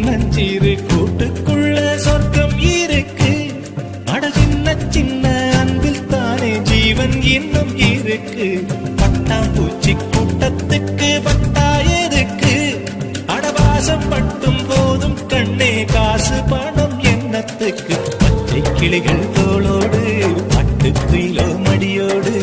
சின்னஞ்சிறு கூட்டுக்குள்ள சொர்க்கம் இருக்கு. அட சின்ன சின்ன அன்பில் தானே ஜீவன் இன்னும் இருக்கு. பட்டாம்பூச்சி கூட்டத்துக்கு பட்டா எதுக்கு? அடவாசம் பட்டும் போதும் கண்ணே காசு பணம் எண்ணத்துக்கு. பச்சை கிளிகள் தோளோடு பட்டு குயிலோ மடியோடு